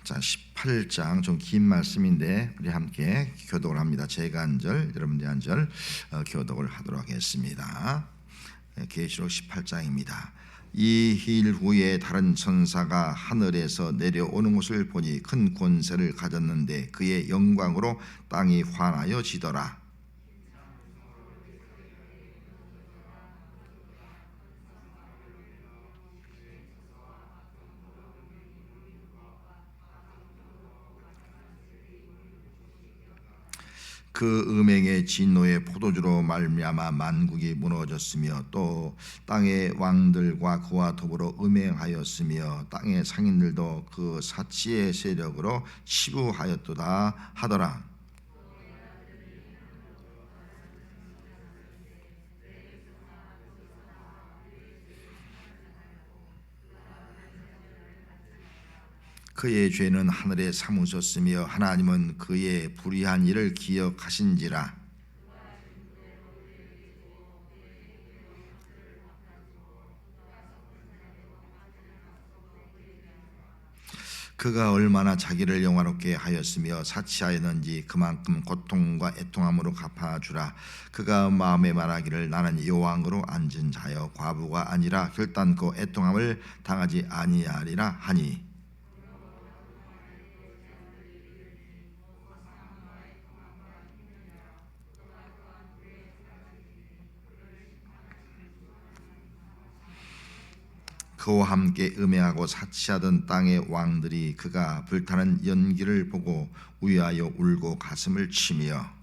자, 18장 좀 긴 말씀인데 우리 함께 교독을 합니다. 제가 한 절, 여러분들이 한 절 교독을 하도록 하겠습니다. 계시록 18장입니다. 이 일 후에 다른 천사가 하늘에서 내려오는 것을 보니 큰 권세를 가졌는데 그의 영광으로 땅이 환하여 지더라. 그 음행의 진노의 포도주로 말미암아 만국이 무너졌으며 또 땅의 왕들과 그와 더불어 음행하였으며 땅의 상인들도 그 사치의 세력으로 치부하였도다 하더라. 그의 죄는 하늘에 사무쳤으며 하나님은 그의 불의한 일을 기억하신지라. 그가 얼마나 자기를 영화롭게 하였으며 사치하였는지 그만큼 고통과 애통함으로 갚아주라. 그가 마음에 말하기를 나는 여왕으로 앉은 자여 과부가 아니라 결단코 애통함을 당하지 아니하리라 하니 그와 함께 음행하고 사치하던 땅의 왕들이 그가 불타는 연기를 보고 위하여 울고 가슴을 치며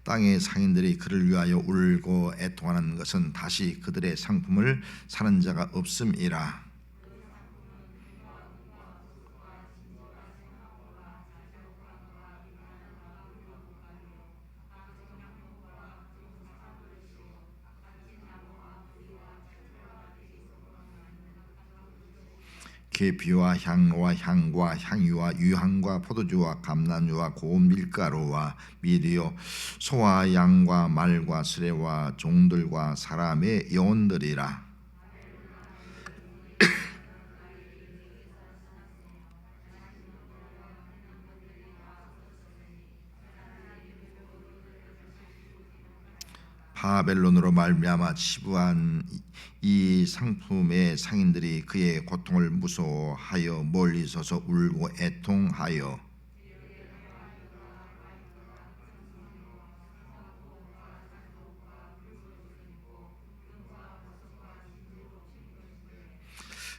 땅의 상인들이 그를 위하여 울고 애통하는 것은 다시 그들의 상품을 사는 자가 없음이라. 계피와 향로와 향과 향유와 유향과 포도주와 감람유와 고운 밀가루와 미리요 소와 양과 말과 수레와 종들과 사람의 영혼들이라. 바벨론으로 말미암아 치부한 이 상품의 상인들이 그의 고통을 무서워하여 멀리 서서 울고 애통하여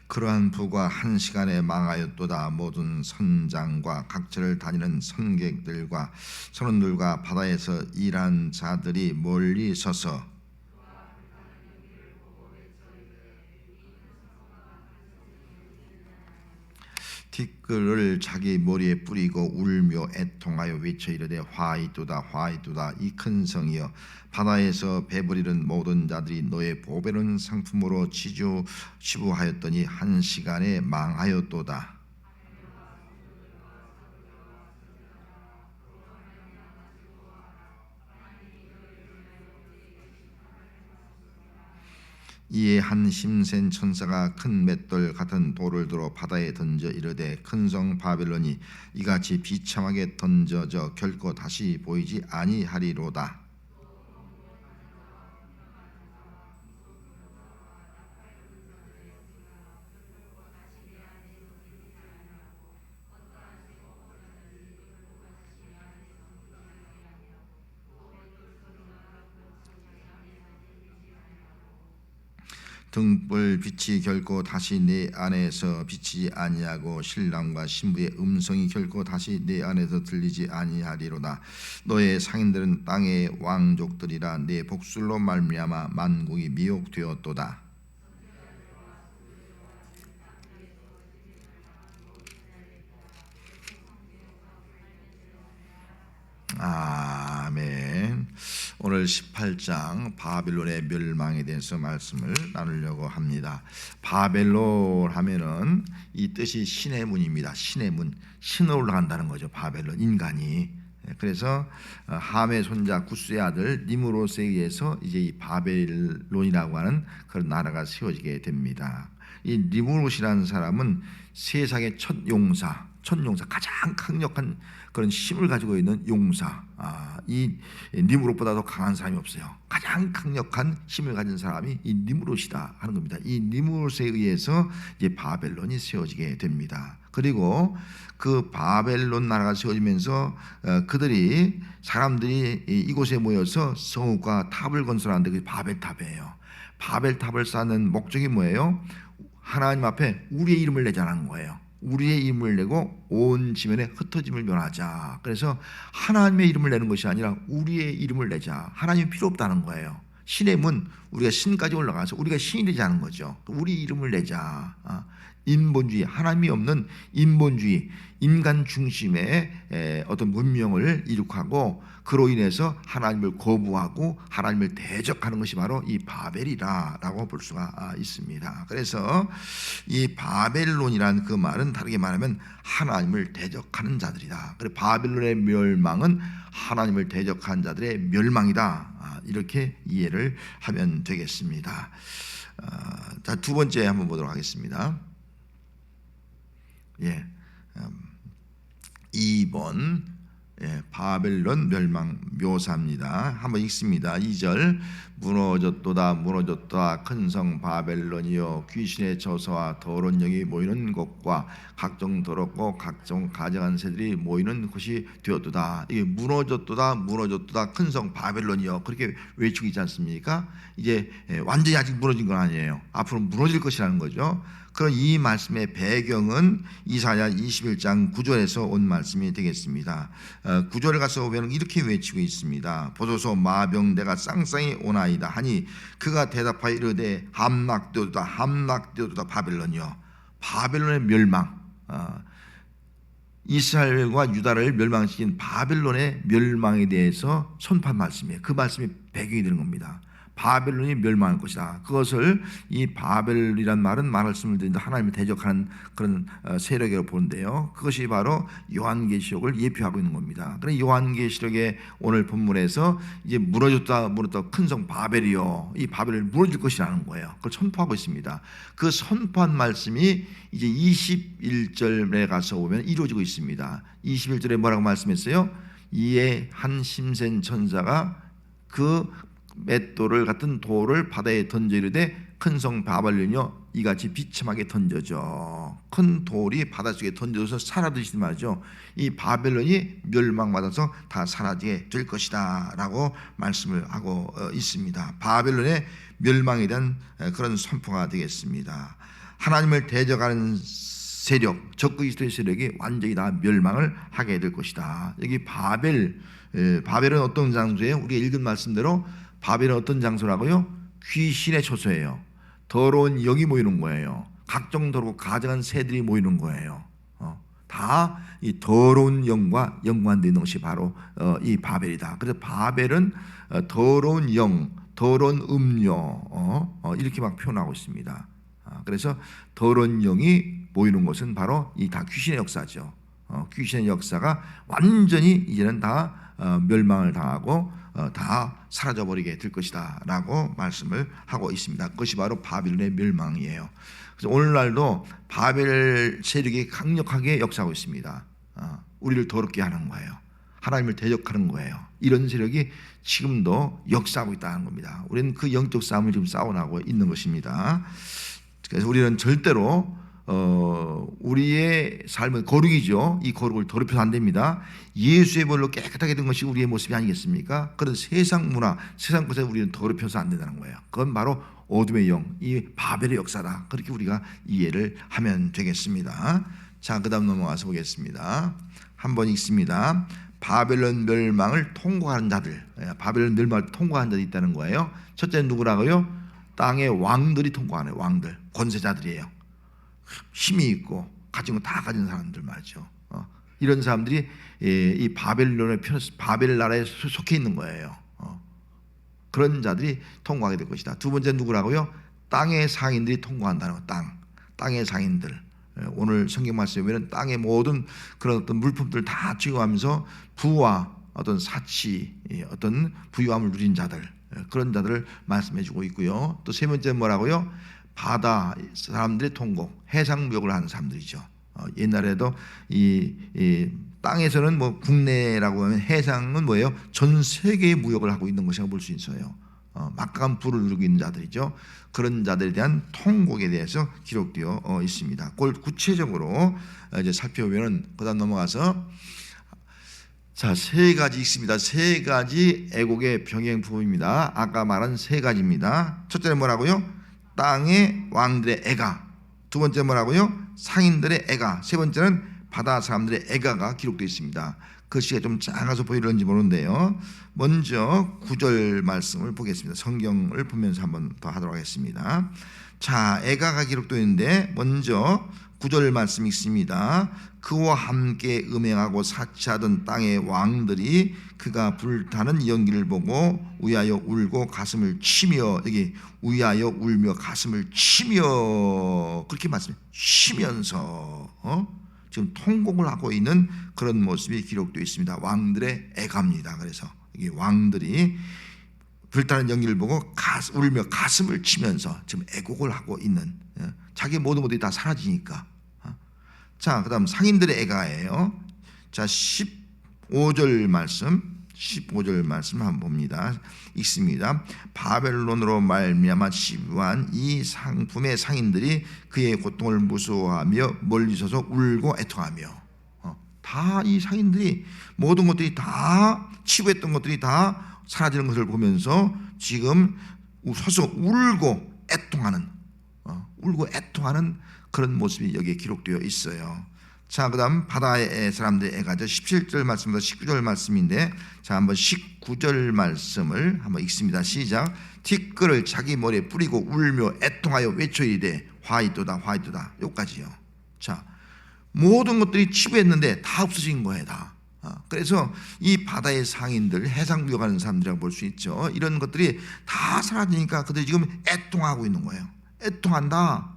그러한 부가 한 시간에 망하였도다. 모든 선장과 각처를 다니는 선객들과 선원들과 바다에서 일한 자들이 멀리 서서 티끌을 자기 머리에 뿌리고 울며 애통하여 외쳐 이르되 화이도다 화이도다 이 큰 성이여 바다에서 배부리는 모든 자들이 너의 보배로운 상품으로 치부하였더니 한 시간에 망하였도다. 이에 한 힘센 천사가 큰 맷돌 같은 돌을 들어 바다에 던져 이르되 큰 성 바벨론이 이같이 비참하게 던져져 결코 다시 보이지 아니하리로다. 등불 빛이 결코 다시 내 안에서 비치지 아니하고 신랑과 신부의 음성이 결코 다시 내 안에서 들리지 아니하리로다. 너의 상인들은 땅의 왕족들이라 내 복술로 말미암아 만국이 미혹되었도다. 아멘. 오늘 18장 바벨론의 멸망에 대해서 말씀을 나누려고 합니다. 바벨론 하면은 이 뜻이 신의 문입니다. 신의 문, 신으로 올라간다는 거죠. 바벨론 인간이 그래서 함의 손자 구스의 아들 니므롯에 의해서 이제 이 바벨론이라고 하는 그런 나라가 세워지게 됩니다. 이 니므롯이라는 사람은 세상의 첫 용사 가장 강력한 그런 힘을 가지고 있는 용사. 이 니므롯보다 더 강한 사람이 없어요. 가장 강력한 힘을 가진 사람이 이 니므롯이다 하는 겁니다. 이 니므롯에 의해서 이제 바벨론이 세워지게 됩니다. 그리고 그 바벨론 나라가 세워지면서 사람들이 이곳에 모여서 성읍과 탑을 건설하는데 그게 바벨탑이에요. 바벨탑을 쌓는 목적이 뭐예요? 하나님 앞에 우리의 이름을 내자는 거예요. 우리의 이름을 내고 온 지면에 흩어짐을 면하자. 그래서 하나님의 이름을 내는 것이 아니라 우리의 이름을 내자. 하나님이 필요 없다는 거예요. 신의 문, 우리가 신까지 올라가서 우리가 신이 되자는 거죠. 우리 이름을 내자. 인본주의, 하나님이 없는 인본주의, 인간 중심의 어떤 문명을 이룩하고 그로 인해서 하나님을 거부하고 하나님을 대적하는 것이 바로 이 바벨이라고 볼 수가 있습니다. 그래서 이 바벨론이라는 그 말은 다르게 말하면 하나님을 대적하는 자들이다. 그래서 바벨론의 멸망은 하나님을 대적한 자들의 멸망이다. 이렇게 이해를 하면 되겠습니다. 자, 두 번째 한번 보도록 하겠습니다. 2번 바벨론 멸망 묘사입니다. 한번 읽습니다. 2절 무너졌도다 큰 성 바벨론이여 귀신의 저서와 더러운 영이 모이는 곳과 각종 더럽고 각종 가증한 새들이 모이는 곳이 되었도다. 이게 무너졌도다 큰 성 바벨론이여 그렇게 외치고 있지 않습니까? 이제 완전히 아직 무너진 건 아니에요. 앞으로 무너질 것이라는 거죠. 그런 이 말씀의 배경은 이사야 21장 9절에서 온 말씀이 되겠습니다. 9절에 가서 보면 이렇게 외치고 있습니다. 보소서 마병대가 쌍쌍이 오나이다 하니 그가 대답하여 이르되 함락되었도다 바벨론이여. 바벨론의 멸망, 이스라엘과 유다를 멸망시킨 바벨론의 멸망에 대해서 선포한 말씀이에요. 그 말씀이 배경이 되는 겁니다. 바벨론이 멸망할 것이다. 그것을 이 바벨이란 말은 말씀을 드린다 하나님을 대적하는 그런 세력이라고 보는데요. 그것이 바로 요한계시록을 예표하고 있는 겁니다. 그래서 요한계시록의 오늘 본문에서 이제 무너졌다 큰 성 바벨이요, 이 바벨이 무너질 것이라는 거예요. 그걸 선포하고 있습니다. 그 선포한 말씀이 이제 21절에 가서 보면 이루어지고 있습니다. 21절에 뭐라고 말씀했어요? 이에 한 심센 천사가 그 맷돌을 같은 돌을 바다에 던져 이르되 큰 성 바벨론이여 이같이 비참하게 던져져. 큰 돌이 바닷속에 던져서 사라지지 말죠. 이 바벨론이 멸망받아서 다 사라지게 될 것이다 라고 말씀을 하고 있습니다. 바벨론의 멸망에 대한 그런 선포가 되겠습니다. 하나님을 대적하는 세력, 적그리스도의 세력이 완전히 다 멸망을 하게 될 것이다. 여기 바벨은 어떤 장소예요? 우리가 읽은 말씀대로 바벨은 어떤 장소라고요? 귀신의 초소예요. 더러운 영이 모이는 거예요. 각종 더럽고 가증한 새들이 모이는 거예요. 다 이 더러운 영과 연관되는 것이 바로 이 바벨이다. 그래서 바벨은 더러운 영, 더러운 음료 이렇게 막 표현하고 있습니다. 그래서 더러운 영이 모이는 것은 바로 이 다 귀신의 역사죠. 귀신의 역사가 완전히 이제는 다 멸망을 당하고 다 사라져버리게 될 것이다 라고 말씀을 하고 있습니다. 그것이 바로 바벨론의 멸망이에요. 그래서 오늘날도 바벨 세력이 강력하게 역사하고 있습니다. 우리를 더럽게 하는 거예요. 하나님을 대적하는 거예요. 이런 세력이 지금도 역사하고 있다는 겁니다. 우리는 그 영적 싸움을 지금 싸워나가고 있는 것입니다. 그래서 우리는 절대로 우리의 삶은 거룩이죠. 이 거룩을 더럽혀서 안 됩니다. 예수의 벌로 깨끗하게 된 것이 우리의 모습이 아니겠습니까? 그런 세상 문화, 세상 것에 우리는 더럽혀서 안 된다는 거예요. 그건 바로 어둠의 영, 이 바벨의 역사다. 그렇게 우리가 이해를 하면 되겠습니다. 자, 그 다음 넘어가서 보겠습니다. 한번 읽습니다. 바벨론 멸망을 통과하는 자들, 바벨론 멸망을 통과하는 자들이 있다는 거예요. 첫째는 누구라고요? 땅의 왕들이 통과하는 왕들, 권세자들이에요. 힘이 있고 가진 거 다 가진 사람들 말이죠. 이런 사람들이 이 바벨론의 바벨 나라에 속해 있는 거예요. 그런 자들이 통과하게 될 것이다. 두 번째 누구라고요? 땅의 상인들이 통과한다는 거. 땅의 상인들. 오늘 성경 말씀에 보면 땅의 모든 그런 어떤 물품들 다 취급하면서 부와 어떤 사치, 어떤 부유함을 누린 자들, 그런 자들을 말씀해주고 있고요. 또 세 번째 뭐라고요? 바다 사람들의 통곡, 해상 무역을 하는 사람들이죠. 옛날에도 이 땅에서는 뭐 국내라고 하면 해상은 뭐예요? 전 세계의 무역을 하고 있는 것이라고 볼 수 있어요. 막강한 부를 누리고 있는 자들이죠. 그런 자들에 대한 통곡에 대해서 기록되어 있습니다. 그걸 구체적으로 이제 살펴보면은 그다음 넘어가서 자, 세 가지 있습니다. 세 가지 애곡의 병행품입니다. 아까 말한 세 가지입니다. 첫째는 뭐라고요? 땅의 왕들의 애가. 두 번째 뭐라고요? 상인들의 애가. 세 번째는 바다 사람들의 애가가 기록되어 있습니다. 글씨가 좀 작아서 보이는지 모르는데요. 먼저 9절 말씀을 보겠습니다. 성경을 보면서 한번 더 하도록 하겠습니다. 자, 애가가 기록되어 있는데 먼저 9절 말씀이 있습니다. 그와 함께 음행하고 사치하던 땅의 왕들이 그가 불타는 연기를 보고 우야여 울고 가슴을 치며, 여기 우야여 울며 가슴을 치며 그렇게 말씀해요. 치면서 지금 통곡을 하고 있는 그런 모습이 기록되어 있습니다. 왕들의 애가입니다. 그래서 이 왕들이 불타는 연기를 보고 울며 가슴을 치면서 지금 애곡을 하고 있는, 자기 모든 것들이 다 사라지니까. 자, 그다음 상인들의 애가예요. 자, 15절 말씀 한번 봅니다. 읽습니다. 바벨론으로 말미암아 치부한 이 상품의 상인들이 그의 고통을 무서워하며 멀리 서서 울고 애통하며. 다 이 상인들이 모든 것들이 다 치부했던 것들이 다 사라지는 것을 보면서 지금 서서 울고 애통하는 그런 모습이 여기에 기록되어 있어요. 자, 그다음 바다의 사람들의 애가죠. 17절 말씀부터 19절 말씀인데, 자, 한번 19절 말씀을 한번 읽습니다. 시작. 티끌을 자기 머리에 뿌리고 울며 애통하여 외쳐이르되 화이도다 화이도다. 여기까지요. 자, 모든 것들이 치부했는데 다 없어진 거예요. 다. 그래서 이 바다의 상인들, 해상 무역하는 사람들이라고 볼 수 있죠. 이런 것들이 다 사라지니까 그들이 지금 애통하고 있는 거예요. 애통한다.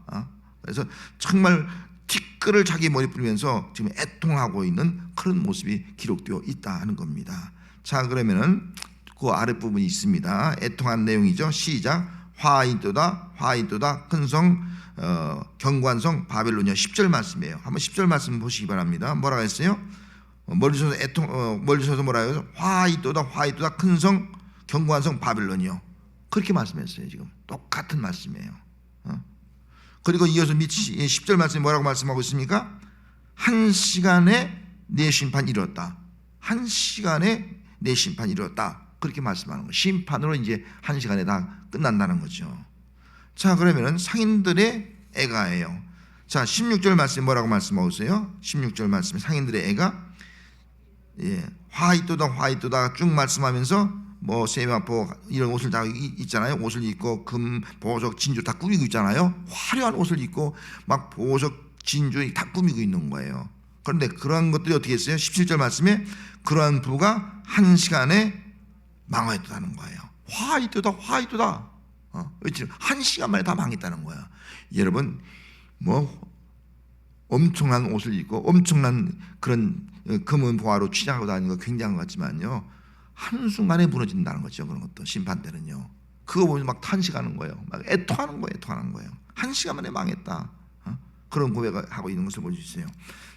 그래서 정말 티끌을 자기 머리에 뿌리면서 지금 애통하고 있는 그런 모습이 기록되어 있다 하는 겁니다. 자, 그러면은 그 아랫부분이 있습니다. 애통한 내용이죠. 시작. 화이도다 화이도다 큰성 경관성 바벨론이요. 10절 말씀이에요. 한번 10절 말씀 보시기 바랍니다. 뭐라고 했어요? 멀리서서 뭐라 해요? 화이도다 화이도다 큰성 경관성 바벨론이요. 그렇게 말씀했어요. 지금 똑같은 말씀이에요. 그리고 이어서 10절 말씀이 뭐라고 말씀하고 있습니까? 한 시간에 내 심판이 이뤘다. 한 시간에 내 심판이 이뤘다. 그렇게 말씀하는 거예요. 심판으로 이제 한 시간에 다 끝난다는 거죠. 자, 그러면은 상인들의 애가예요. 자, 16절 말씀 뭐라고 말씀하고 있어요? 16절 말씀 상인들의 애가, 화이도다 화이도다 쭉 말씀하면서 뭐 세마포 이런 옷을 다 있잖아요. 옷을 입고 금, 보석, 진주 다 꾸미고 있잖아요. 화려한 옷을 입고 막 보석, 진주 다 꾸미고 있는 거예요. 그런데 그러한 것들이 어떻게 했어요? 17절 말씀에 그러한 부가 한 시간에 망하였다는 거예요. 화이도다 화이도다. 한 시간 만에 다 망했다는 거야. 여러분, 뭐 엄청난 옷을 입고 엄청난 그런 금은 보화로 취장하고 다니는 거 굉장한 것 같지만요, 한순간에 무너진다는 거죠. 그런 것도 심판 때는요. 그거 보면 막 탄식하는 거예요. 막 애통하는 거예요. 한 시간 만에 망했다. 그런 고백을 하고 있는 것을 볼 수 있어요.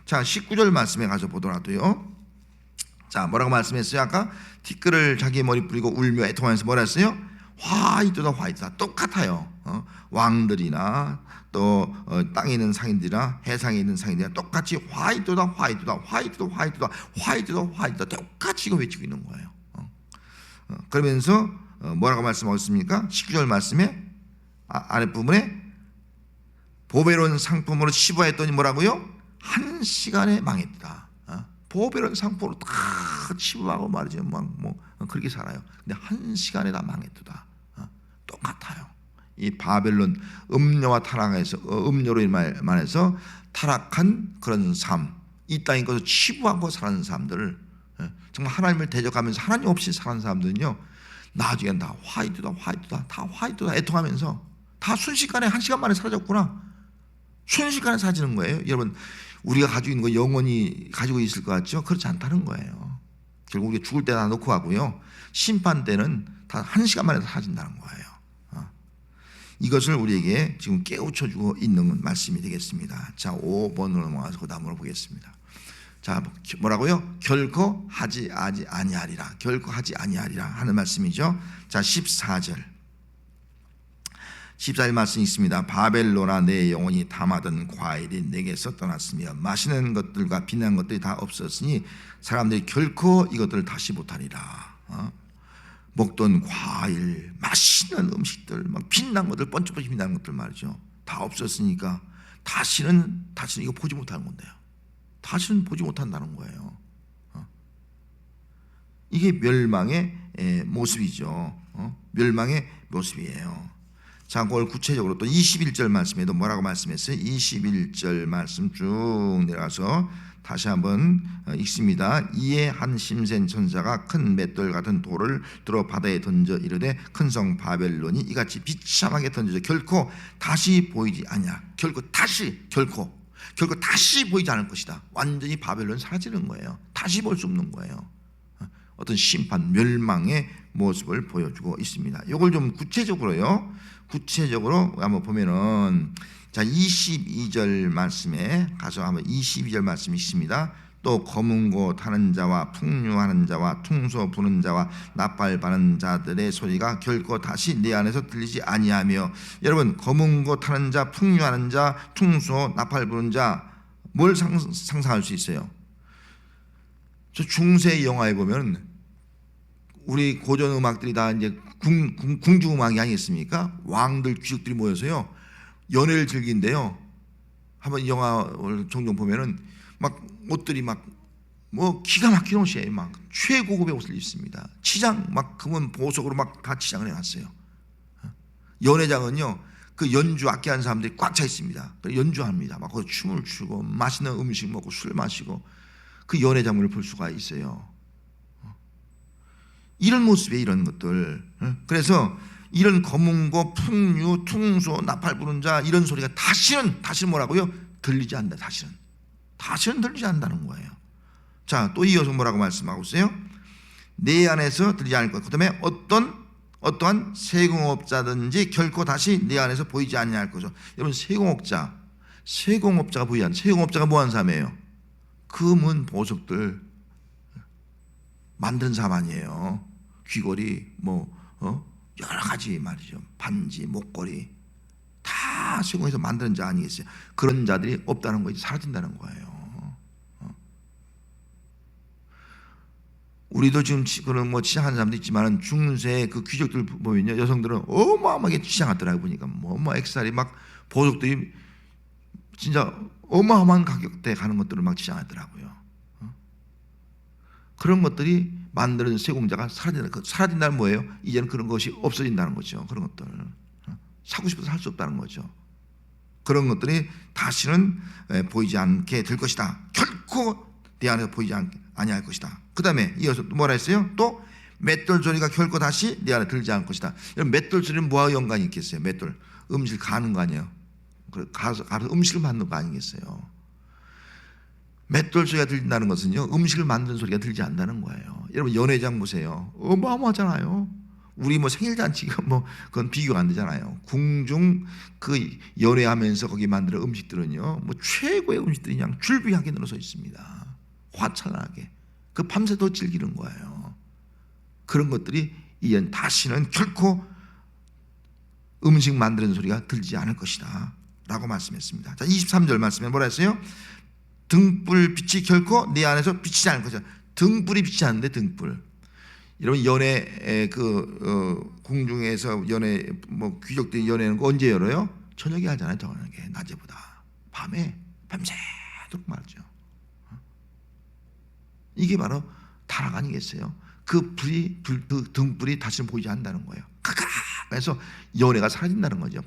자, 19절 말씀에 가서 보더라도요. 자, 뭐라고 말씀했어요? 아까 티끌을 자기 머리 뿌리고 울며 애통하면서 뭐라 했어요? 화이도다 화이도다. 똑같아요. 왕들이나 또 땅에 있는 상인들이나 해상에 있는 상인들이나 똑같이 화이도다 화이도다 화이도다 화이도다 화이도다 화이도다 똑같이 이거 외치고 있는 거예요. 그러면서 뭐라고 말씀하고 있습니까? 19절 말씀에 아랫부분에 보배로운 상품으로 치부하였더니 뭐라고요? 한 시간에 망했다. 보배로운 상품으로 다 치부하고 말이죠. 뭐 그렇게 살아요. 근데 한 시간에 다 망했다. 똑같아요. 이 바벨론 음료와 타락해서 음료로 인해서 타락한 그런 삶, 이 땅에 거기서 치부하고 사는 사람들, 정말 하나님을 대적하면서 하나님 없이 사는 사람들은요, 나중엔 다 화이트다 다 화이트다 애통하면서 다 순식간에 한 시간 만에 사라졌구나. 순식간에 사라지는 거예요. 여러분, 우리가 가지고 있는 거 영원히 가지고 있을 것 같죠? 그렇지 않다는 거예요. 결국 우리가 죽을 때 다 놓고 가고요. 심판 때는 다 1시간 만에 사라진다는 거예요. 이것을 우리에게 지금 깨우쳐주고 있는 말씀이 되겠습니다. 자, 5번으로 넘어가서 그 다음으로 보겠습니다. 자, 뭐라고요? 결코 하지 아니하리라. 결코 하지 아니하리라 하는 말씀이죠. 자, 14절 말씀이 있습니다. 바벨론아, 내 영혼이 담아둔 과일이 내게서 떠났으며 마시는 것들과 빛나는 것들이 다 없었으니 사람들이 결코 이것들을 다시 못하리라. 먹던 과일, 맛있는 음식들, 막 빛난 것들, 번쩍번쩍 빛나는 것들 말이죠. 다 없었으니까 다시는 이거 보지 못하는 건데요. 다시는 보지 못한다는 거예요. 이게 멸망의 모습이죠. 멸망의 모습이에요. 자, 그걸 구체적으로 또 21절 말씀에도 뭐라고 말씀했어요? 21절 말씀 쭉 내려가서 다시 한번 읽습니다. 이에 한 심센 천사가 큰 맷돌 같은 돌을 들어 바다에 던져 이르되 큰 성 바벨론이 이같이 비참하게 던져져 결코 다시 보이지 아니야. 결코 다시 보이지 않을 것이다. 완전히 바벨론 사라지는 거예요. 다시 볼 수 없는 거예요. 어떤 심판, 멸망의 모습을 보여주고 있습니다. 이걸 좀 구체적으로 한번 보면은, 자, 22절 말씀에 가서 한번 22절 말씀이 있습니다. 또 검은 고 타는 자와 풍류하는 자와 퉁소 부는 자와 나팔 바는 자들의 소리가 결코 다시 내 안에서 들리지 아니하며. 여러분, 검은 고 타는 자, 풍류하는 자, 퉁소, 나팔 부는 자, 뭘 상상할 수 있어요? 저 중세 영화에 보면 우리 고전 음악들이 다 이제 궁중 음악이 아니겠습니까? 왕들, 귀족들이 모여서요 연애를 즐긴대요. 한번 영화를 종종 보면은 막 옷들이 막 뭐 기가 막힌 옷이에요. 막 최고급의 옷을 입습니다. 치장 막 금은 보석으로 막 다 치장을 해놨어요. 연회장은요 그 연주 악기하는 사람들이 꽉 차 있습니다. 연주합니다. 막 거기 춤을 추고 맛있는 음식 먹고 술 마시고 그 연회 장면을 볼 수가 있어요. 이런 모습에 이런 것들. 그래서 이런 검은고 풍류 퉁소 나팔 부는 자 이런 소리가 다시는 뭐라고요? 들리지 않는다. 다시는 들리지 않는다는 거예요. 자, 또 이어서 뭐라고 말씀하고 있어요? 내 안에서 들리지 않을 것. 그다음에 어떠한 세공업자든지 결코 다시 내 안에서 보이지 아니할 거죠. 여러분, 세공업자가 보이지 않는, 세공업자가 뭐 하는 사람이에요? 금은 보석들 만드는 사람 아니에요. 귀걸이 여러 가지 말이죠. 반지, 목걸이 다 세공에서 만드는 자 아니겠어요? 그런 자들이 없다는 거지, 사라진다는 거예요. 우리도 지금 그런 치장하는 사람도 있지만 중세 그 귀족들 보면요, 여성들은 어마어마하게 치장하더라고요. 보니까 액살이 막 보석들이 진짜 어마어마한 가격대에 가는 것들을 막 치장하더라고요. 그런 것들이 만드는 세공자가 사라진다는 뭐예요? 이제는 그런 것이 없어진다는 거죠. 그런 것들 사고 싶어서 살 수 없다는 거죠. 그런 것들이 다시는 보이지 않게 될 것이다. 결코 내 안에서 보이지 아니할 것이다. 그 다음에 이어서 뭐라 했어요? 또 맷돌 소리가 결코 다시 내 안에 들지 않을 것이다. 여러분, 맷돌 소리는 뭐와 연관이 있겠어요? 맷돌 음식 가는 거 아니에요? 가서 음식을 만드는 거 아니겠어요? 맷돌 소리가 들린다는 것은요, 음식을 만드는 소리가 들리지 않는다는 거예요. 여러분, 연회장 보세요. 어마어마하잖아요. 우리 생일잔치가 그건 비교가 안 되잖아요. 궁중 그 연회하면서 거기 만드는 음식들은요, 최고의 음식들이 그냥 줄비하게 늘어서 있습니다. 화창하게. 그 밤새도 즐기는 거예요. 그런 것들이 이제 다시는 결코 음식 만드는 소리가 들지 않을 것이다 라고 말씀했습니다. 자, 23절 말씀에 뭐라 했어요? 등불 빛이 결코 내 안에서 비치지 않을 것이다. 등불이 비치지 않는데, 등불. 여러분, 연애 궁중에서 연애 귀족들이 연애하는 거 언제 열어요? 저녁에 하잖아요. 저녁에, 낮에보다 밤에 밤새도록 말이죠. 이게 바로 타락 아니겠어요? 그 등불이 다시는 보이지 않는다는 거예요. 그래서 연애가 사라진다는 거죠.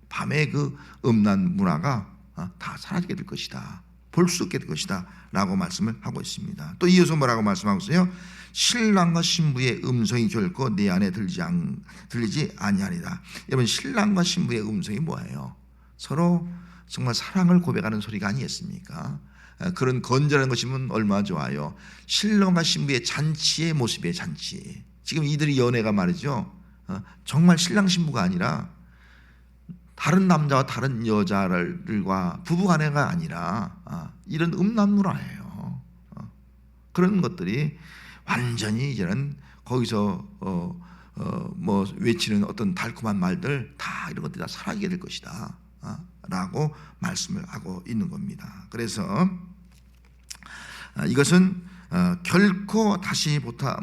밤에 그 음란 문화가 다 사라지게 될 것이다. 볼 수 없게 될 것이다 라고 말씀을 하고 있습니다. 또 이어서 뭐라고 말씀하고 있어요? 신랑과 신부의 음성이 결코 내 안에 들리지 아니하리라. 여러분, 신랑과 신부의 음성이 뭐예요? 서로 정말 사랑을 고백하는 소리가 아니겠습니까? 그런 건전한 것이면 얼마나 좋아요. 신랑과 신부의 잔치의 모습이에요. 잔치. 지금 이들이 연애가 말이죠, 정말 신랑 신부가 아니라 다른 남자와 다른 여자들과 부부간애가 아니라 이런 음란물화예요. 그런 것들이 완전히 이제는 거기서 뭐 외치는 어떤 달콤한 말들 다 이런 것들이 다 사라지게 될 것이다 라고 말씀을 하고 있는 겁니다. 그래서 이것은 결코 다시 보다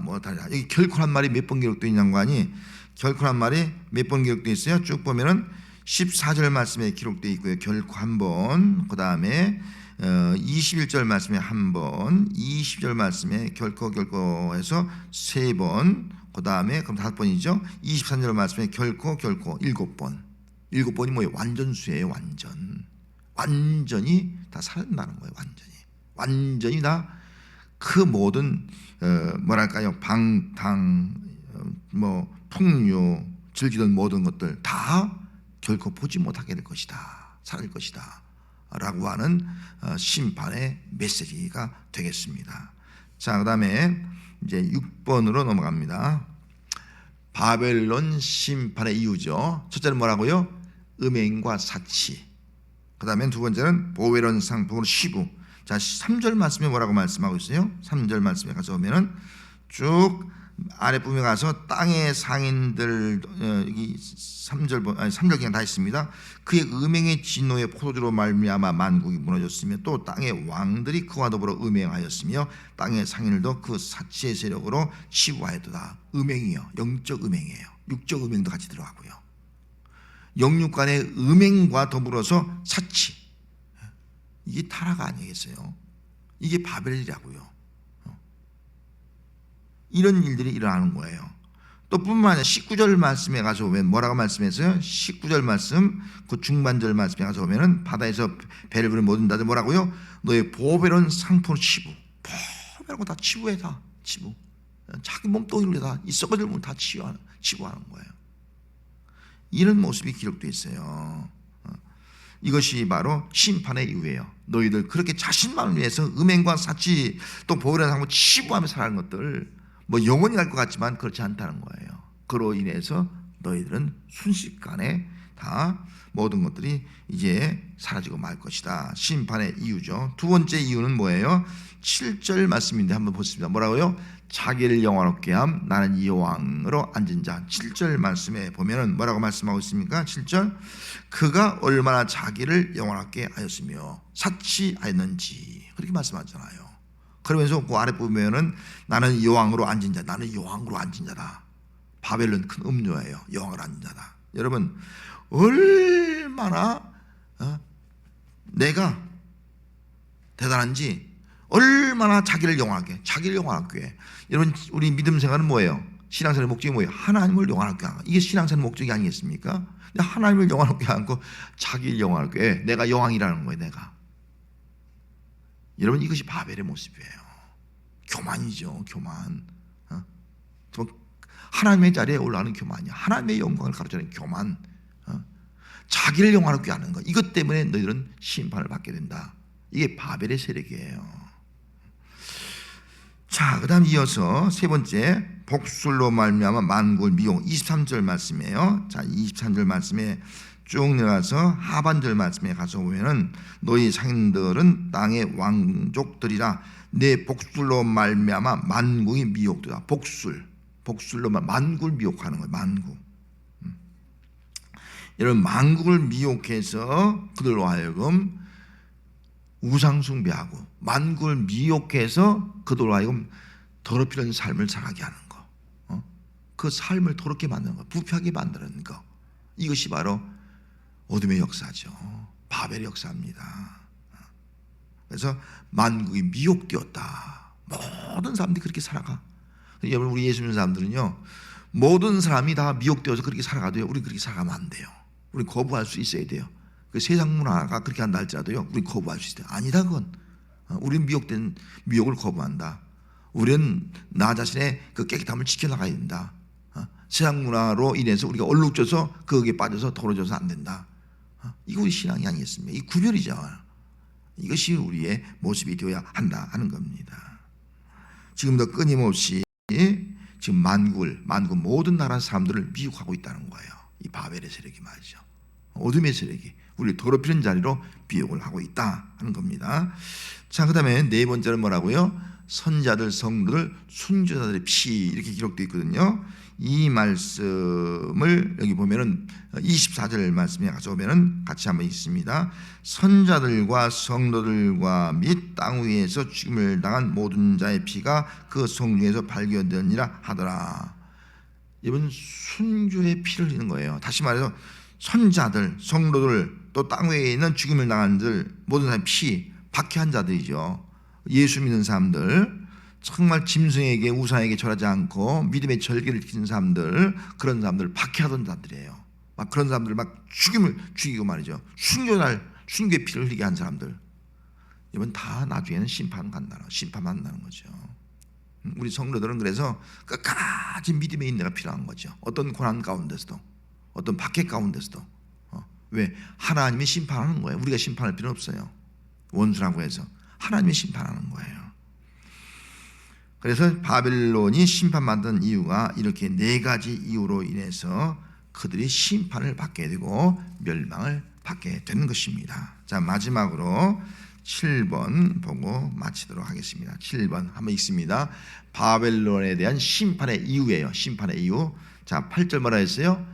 여기 결코란 말이 몇 번 기록되어 있는 양반이 결코란 말이 몇 번 기록되어 있어요. 쭉 보면은 14절 말씀에 기록되어 있고요. 결코 한 번, 그 다음에 21절 말씀에 한 번, 20절 말씀에 결코해서 세 번, 그 다음에 그럼 5번이죠. 23절 말씀에 결코 7번. 7번이 뭐예요? 완전수예요. 완전히 다 살아난다는 거예요. 완전히 다 그 모든 뭐랄까요, 방탕, 뭐 풍요, 즐기던 모든 것들 다 결코 보지 못하게 될 것이다, 사라질 것이다 라고 하는 심판의 메시지가 되겠습니다. 자, 그 다음에 이제 6번으로 넘어갑니다. 바벨론 심판의 이유죠. 첫째는 뭐라고요? 음행과 사치. 그 다음에 두 번째는 보배로운 상품으로 시부. 자, 3절 말씀에 뭐라고 말씀하고 있어요? 3절 말씀에 가서 보면은 쭉 아랫부분에 가서 땅의 상인들, 여기 3절 그냥 다 있습니다. 그의 음행의 진노의 포도주로 말미암아 만국이 무너졌으며 또 땅의 왕들이 그와 더불어 음행하였으며 땅의 상인들도 그 사치의 세력으로 치부하였도다. 음행이요, 영적 음행이에요. 육적 음행도 같이 들어가고요. 영육 간의 음행과 더불어서 사치, 이게 타라가 아니겠어요? 이게 바벨이라고요. 이런 일들이 일어나는 거예요. 또 뿐만 아니라 19절 말씀에 가서 보면 뭐라고 말씀했어요? 19절 말씀, 그 중반절 말씀에 가서 보면은 바다에서 배를 부른 모든 자들 뭐라고요? 너의 보배로운 상품으로 치부. 보배라고 다 치부해, 다 치부. 자기 몸뚱이를 다 이 썩어질 몸 다 치부하는 거예요. 이런 모습이 기록되어 있어요. 이것이 바로 심판의 이유예요. 너희들 그렇게 자신만을 위해서 음행과 사치 또 보배로운 상품 치부하며 살아가는 것들 뭐 영원히 갈 것 같지만 그렇지 않다는 거예요. 그로 인해서 너희들은 순식간에 다 모든 것들이 이제 사라지고 말 것이다. 심판의 이유죠. 두 번째 이유는 뭐예요? 7절 말씀인데 한번 보겠습니다. 뭐라고요? 자기를 영화롭게 함 나는 여왕으로 앉은 자. 7절 말씀에 보면은 뭐라고 말씀하고 있습니까? 7절, 그가 얼마나 자기를 영화롭게 하였으며 사치하였는지 그렇게 말씀하잖아요. 그러면서 그 아래 보면은 나는 여왕으로 앉은 자, 나는 여왕으로 앉은 자다. 바벨론 큰 음료예요. 여왕으로 앉은 자다. 여러분 얼마나 내가 대단한지, 얼마나 자기를 영화롭게, 여러분 우리 믿음 생활은 뭐예요? 신앙생활의 목적이 뭐예요? 하나님을 영화롭게 하는 거. 이게 신앙생활의 목적이 아니겠습니까? 근데 하나님을 영화롭게 하고 자기를 영화롭게 해. 내가 여왕이라는 거예요. 내가. 여러분 이것이 바벨의 모습이에요. 교만이죠. 교만. 하나님의 자리에 올라가는 교만이야. 하나님의 영광을 가로채는 교만. 자기를 영화롭게 하는 것, 이것 때문에 너희들은 심판을 받게 된다. 이게 바벨의 세력이에요. 자, 그 다음 이어서 세 번째, 복술로 말미암아 만국을 미용. 23절 말씀이에요. 자, 23절 말씀에 쭉 내려가서 하반절 말씀에 가서 보면은 너희 상인들은 땅의 왕족들이라 내 복술로 말미암아 만국이 미혹되다. 복술로만 만국을 미혹하는 거예요. 만국. 여러분 만국을 미혹해서 그들로 하여금 우상 숭배하고 만국을 미혹해서 그들로 하여금 더럽히는 삶을 살게 하는 거, 그 삶을 더럽게 만드는 거, 부패하게 만드는 거, 이것이 바로 어둠의 역사죠. 바벨의 역사입니다. 그래서 만국이 미혹되었다. 모든 사람들이 그렇게 살아가. 여러분 우리 예수 믿는 사람들은요, 모든 사람이 다 미혹되어서 그렇게 살아가도요, 우리 그렇게 살아가면 안 돼요. 우리 거부할 수 있어야 돼요. 그 세상 문화가 그렇게 한다 할지라도요, 우리 거부할 수 있어요. 아니다 그건. 우리는 미혹된 미혹을 거부한다. 우리는 나 자신의 그 깨끗함을 지켜나가야 된다. 세상 문화로 인해서 우리가 얼룩져서 거기에 빠져서 더러져서 안 된다. 이거 우리 신앙이 아니겠습니까? 이 구별이죠. 이것이 우리의 모습이 되어야 한다 하는 겁니다. 지금도 끊임없이 지금 만국 모든 나라 사람들을 미혹하고 있다는 거예요. 이 바벨의 세력이 말이죠. 어둠의 세력이 우리를 더럽히는 자리로 비욕을 하고 있다 하는 겁니다. 자, 그 다음에 네 번째는 뭐라고요? 선자들, 성도들, 순교자들의 피, 이렇게 기록되어 있거든요. 이 말씀을 여기 보면은 24절 말씀에 가져오면은 같이 한번 있습니다. 선자들과 성도들과 및 땅 위에서 죽임을 당한 모든 자의 피가 그 성중에서 발견되니라 하더라. 이번 순교의 피를 흘리는 거예요. 다시 말해서 선자들, 성도들, 또 땅 위에 있는 죽임을 당한 들 모든 사람의 피, 박해한 자들이죠. 예수 믿는 사람들, 정말 짐승에게 우상에게 절하지 않고 믿음의 절개를 지키는 사람들, 그런 사람들을 박해하던 자들이에요. 막 그런 사람들을 막 죽이고 말이죠. 순교의 피를 흘리게 한 사람들, 이번 다 나중에는 심판받는다는 거죠. 우리 성도들은 그래서 끝까지 믿음의 인내가 필요한 거죠. 어떤 고난 가운데서도, 어떤 박해 가운데서도. 왜? 하나님이 심판하는 거예요. 우리가 심판할 필요는 없어요. 원수라고 해서 하나님이 심판하는 거예요. 그래서 바벨론이 심판받은 이유가 이렇게 네 가지 이유로 인해서 그들이 심판을 받게 되고 멸망을 받게 되는 것입니다. 자, 마지막으로 7번 보고 마치도록 하겠습니다. 7번 한번 읽습니다. 바벨론에 대한 심판의 이유예요. 심판의 이유. 자, 8절 뭐라 했어요?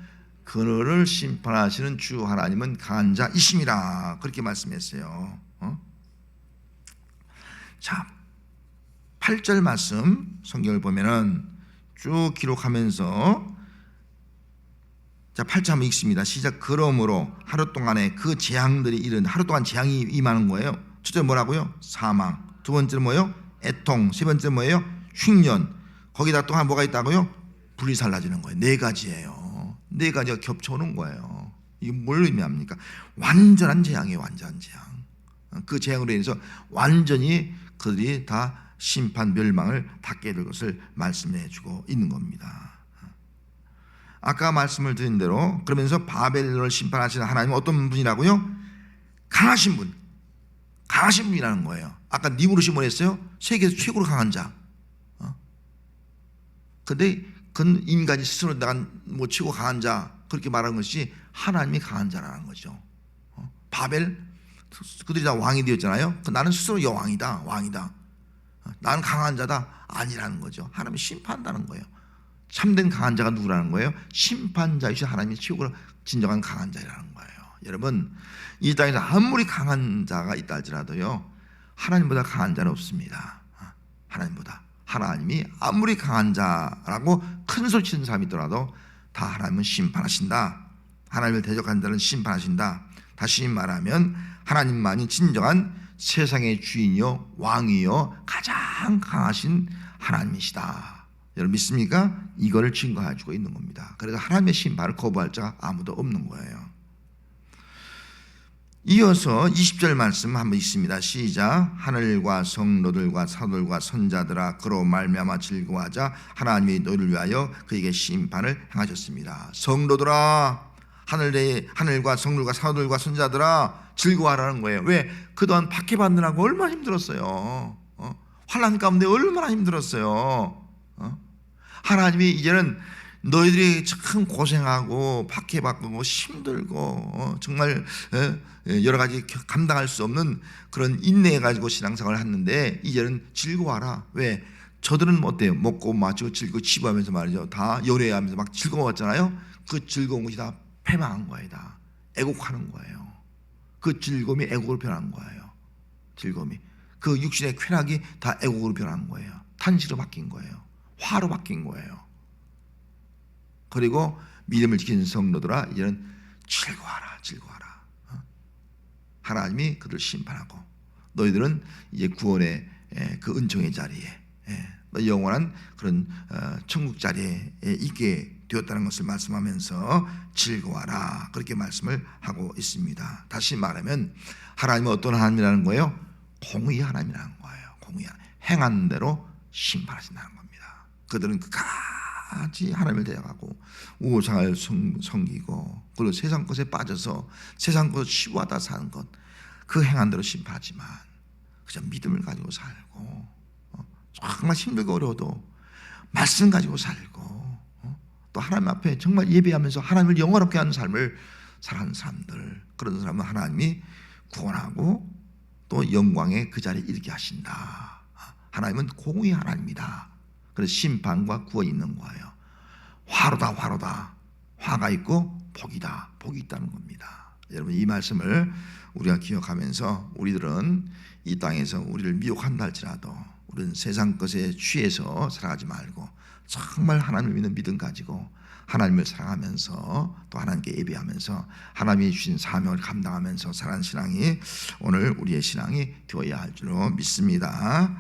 그들을 심판하시는 주 하나님은 강한 자이심이라, 그렇게 말씀했어요. 자, 8절 말씀 성경을 보면은 쭉 기록하면서, 자, 8절 한번 읽습니다. 시작. 그러므로 하루 동안에 그 재앙들이 이른, 하루 동안 재앙이 임하는 거예요. 첫째 뭐라고요? 사망. 두 번째는 뭐예요? 애통. 세 번째 뭐예요? 흉년. 거기다 또 한 뭐가 있다고요? 불이 살라지는 거예요. 네 가지예요. 네 가지가 겹쳐오는 거예요. 이게 뭘 의미합니까? 완전한 재앙이에요. 완전한 재앙. 그 재앙으로 인해서 완전히 그들이 다 심판 멸망을 받게 될 것을 말씀해 주고 있는 겁니다. 아까 말씀을 드린 대로, 그러면서 바벨론을 심판하시는 하나님은 어떤 분이라고요? 강하신 분. 강하신 분이라는 거예요. 아까 니무롯이 뭐랬어요? 세계에서 최고로 강한 자. 근데 그건 인간이 스스로 내가 뭐 최고 강한 자, 그렇게 말하는 것이 하나님이 강한 자라는 거죠. 바벨, 그들이 다 왕이 되었잖아요. 나는 스스로 여왕이다, 왕이다. 나는 강한 자다, 아니라는 거죠. 하나님이 심판한다는 거예요. 참된 강한 자가 누구라는 거예요? 심판자이신 하나님이 최고로 진정한 강한 자라는 거예요. 여러분, 이 땅에서 아무리 강한 자가 있다 할지라도요, 하나님보다 강한 자는 없습니다. 하나님이 아무리 강한 자라고 큰 소리 치는 사람이 있더라도 다 하나님은 심판하신다. 하나님을 대적한 자는 심판하신다. 다시 말하면 하나님만이 진정한 세상의 주인이요 왕이요 가장 강하신 하나님이시다. 여러분 믿습니까? 이거를 증거해주고 있는 겁니다. 그래서 하나님의 심판을 거부할 자가 아무도 없는 거예요. 이어서 20절 말씀 한번 있습니다. 시작. 하늘과 성도들과 사도들과 선자들아, 그로 말미암아 즐거워하자. 하나님이 너희를 위하여 그에게 심판을 행하셨습니다. 성도들아, 하늘과 성도들과 사도들과 선자들아, 즐거워하라는 거예요. 왜? 그동안 박해받느라고 얼마나 힘들었어요. 환난 가운데 얼마나 힘들었어요. 하나님이 이제는 너희들이 참 고생하고 박해받고 힘들고 정말 여러 가지 감당할 수 없는 그런 인내해가지고 신앙생활을 했는데 이제는 즐거워하라. 왜? 저들은 어때요? 먹고 마시고 즐기고 치부하면서 말이죠, 다 연애하면서 막 즐거웠잖아요. 그 즐거운 것이 다 패망한 거예요. 다 애곡하는 거예요. 그 즐거움이 애곡으로 변한 거예요. 즐거움이, 그 육신의 쾌락이 다 애곡으로 변한 거예요. 탄식으로 바뀐 거예요. 화로 바뀐 거예요. 그리고 믿음을 지키는 성도들아, 이제는 즐거워하라. 하나님이 그들을 심판하고 너희들은 이제 구원의 그 은총의 자리에, 영원한 그런 천국 자리에 있게 되었다는 것을 말씀하면서 즐거워하라, 그렇게 말씀을 하고 있습니다. 다시 말하면 하나님은 어떤 하나님이라는 거예요? 공의 하나님이라는 거예요. 공의 하나님. 행한 대로 심판하신다는 겁니다. 그들은 끝까지 하나님을 대적하고 우상을 섬기고, 그리고 세상 것에 빠져서 세상 것을 치부하다 사는 것, 그 행한 대로 심판하지만 그저 믿음을 가지고 살고 정말 힘들고 어려워도 말씀 가지고 살고 또 하나님 앞에 정말 예배하면서 하나님을 영화롭게 하는 삶을 살아가는 사람들, 그런 사람은 하나님이 구원하고 또 영광의 그 자리에 이르게 하신다. 하나님은 공의 하나님이다. 그래서 심판과 구원이 있는 거예요. 화로다. 화가 있고 복이다. 복이 있다는 겁니다. 여러분, 이 말씀을 우리가 기억하면서 우리들은 이 땅에서 우리를 미혹한다 할지라도 우리는 세상 것에 취해서 살아가지 말고 정말 하나님을 믿는 믿음 가지고 하나님을 사랑하면서 또 하나님께 예배하면서 하나님이 주신 사명을 감당하면서 살아가는 신앙이 오늘 우리의 신앙이 되어야 할 줄로 믿습니다.